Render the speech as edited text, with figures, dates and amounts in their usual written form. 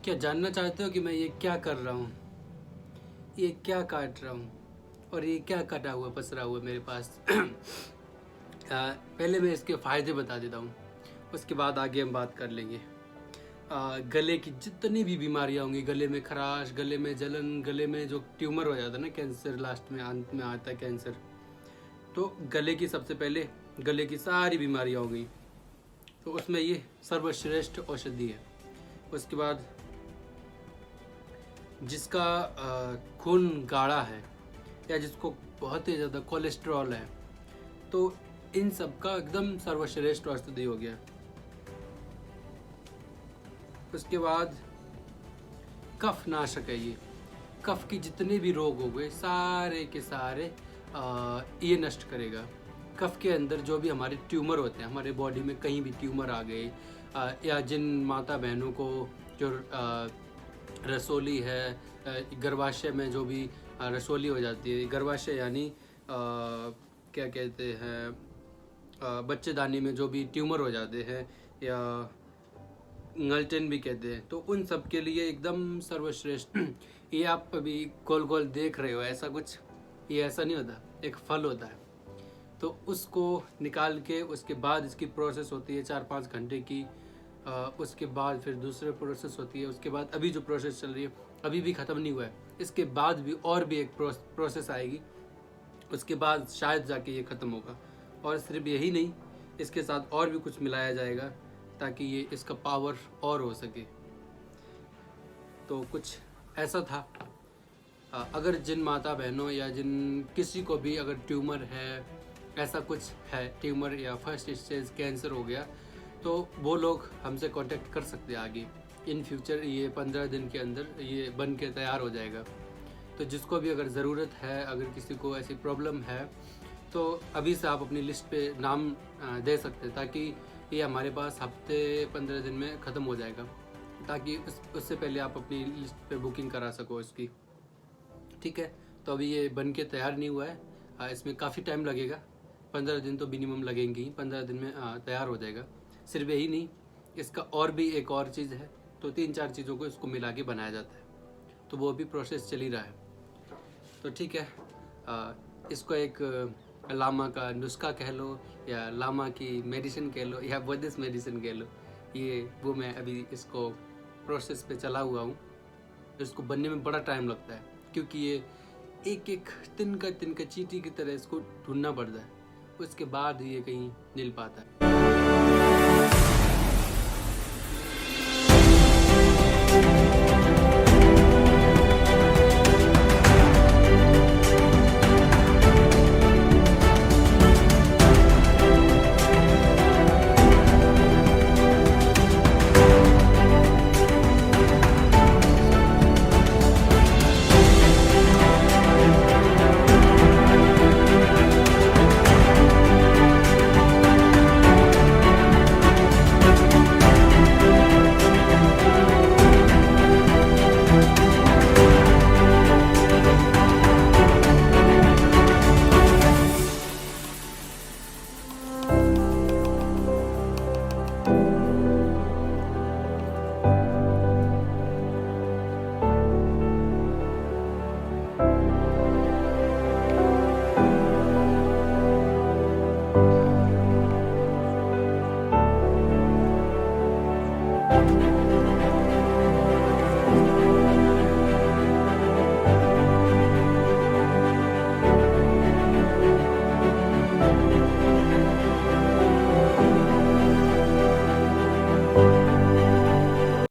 क्या जानना चाहते हो कि मैं ये क्या कर रहा हूँ, ये क्या काट रहा हूँ और ये क्या कटा हुआ पसरा हुआ मेरे पास? पहले मैं इसके फ़ायदे बता देता हूँ, उसके बाद आगे हम बात कर लेंगे। गले की जितनी भी बीमारियाँ होंगी, गले में खराश, गले में जलन, गले में जो ट्यूमर हो जाता है ना, कैंसर लास्ट में अंत में आता है कैंसर, तो गले की सबसे पहले गले की सारी बीमारियाँ हो गई, तो उसमें ये सर्वश्रेष्ठ औषधि है। उसके बाद जिसका खून गाढ़ा है या जिसको बहुत ही ज़्यादा कोलेस्ट्रॉल है, तो इन सब का एकदम सर्वश्रेष्ठ औषधि हो गया। उसके बाद कफ नाशक है ये, कफ की जितने भी रोग हो गए सारे के सारे ये नष्ट करेगा। कफ के अंदर जो भी हमारे ट्यूमर होते हैं, हमारे बॉडी में कहीं भी ट्यूमर आ गए, या जिन माता बहनों को जो रसोली है, गर्भाशय में जो भी रसोली हो जाती है, गर्भाशय यानी क्या कहते हैं, बच्चेदानी में जो भी ट्यूमर हो जाते हैं या गलटेन भी कहते हैं, तो उन सब के लिए एकदम सर्वश्रेष्ठ। ये आप अभी गोल गोल देख रहे हो ऐसा कुछ, ये ऐसा नहीं होता, एक फल होता है, तो उसको निकाल के उसके बाद इसकी प्रोसेस होती है 4-5 घंटे की। उसके बाद फिर दूसरे प्रोसेस होती है, उसके बाद अभी जो प्रोसेस चल रही है अभी भी ख़त्म नहीं हुआ है, इसके बाद भी और भी एक प्रोसेस आएगी, उसके बाद शायद जाके ये ख़त्म होगा। और सिर्फ यही नहीं, इसके साथ और भी कुछ मिलाया जाएगा ताकि ये इसका पावर और हो सके। तो कुछ ऐसा था। अगर जिन माता बहनों या जिन किसी को भी अगर ट्यूमर है, ऐसा कुछ है, ट्यूमर या फर्स्ट स्टेज कैंसर हो गया, तो वो लोग हमसे कांटेक्ट कर सकते हैं आगे। इन फ्यूचर ये 15 दिन के अंदर ये बन के तैयार हो जाएगा। तो जिसको भी अगर ज़रूरत है, अगर किसी को ऐसी प्रॉब्लम है, तो अभी से आप अपनी लिस्ट पे नाम दे सकते हैं, ताकि ये हमारे पास हफ्ते 15 दिन में ख़त्म हो जाएगा, ताकि उससे पहले आप अपनी लिस्ट पे बुकिंग करा सको इसकी। ठीक है, तो अभी ये बन के तैयार नहीं हुआ है, इसमें काफ़ी टाइम लगेगा, 15 दिन तो मिनिमम लगेंगे ही, 15 दिन में तैयार हो जाएगा। सिर्फ यही नहीं, इसका और भी एक और चीज़ है, तो 3-4 चीज़ों को इसको मिला के बनाया जाता है, तो वो भी प्रोसेस चल ही रहा है। तो ठीक है, इसको एक लामा का नुस्खा कह लो या लामा की मेडिसिन कह लो या बुद्धिस्ट मेडिसिन कह लो, ये वो मैं अभी इसको प्रोसेस पे चला हुआ हूँ। इसको बनने में बड़ा टाइम लगता है, क्योंकि ये एक एक तिनका तिनका चींटी की तरह इसको ढूंढना पड़ता है, उसके बाद ये कहीं मिल पाता है।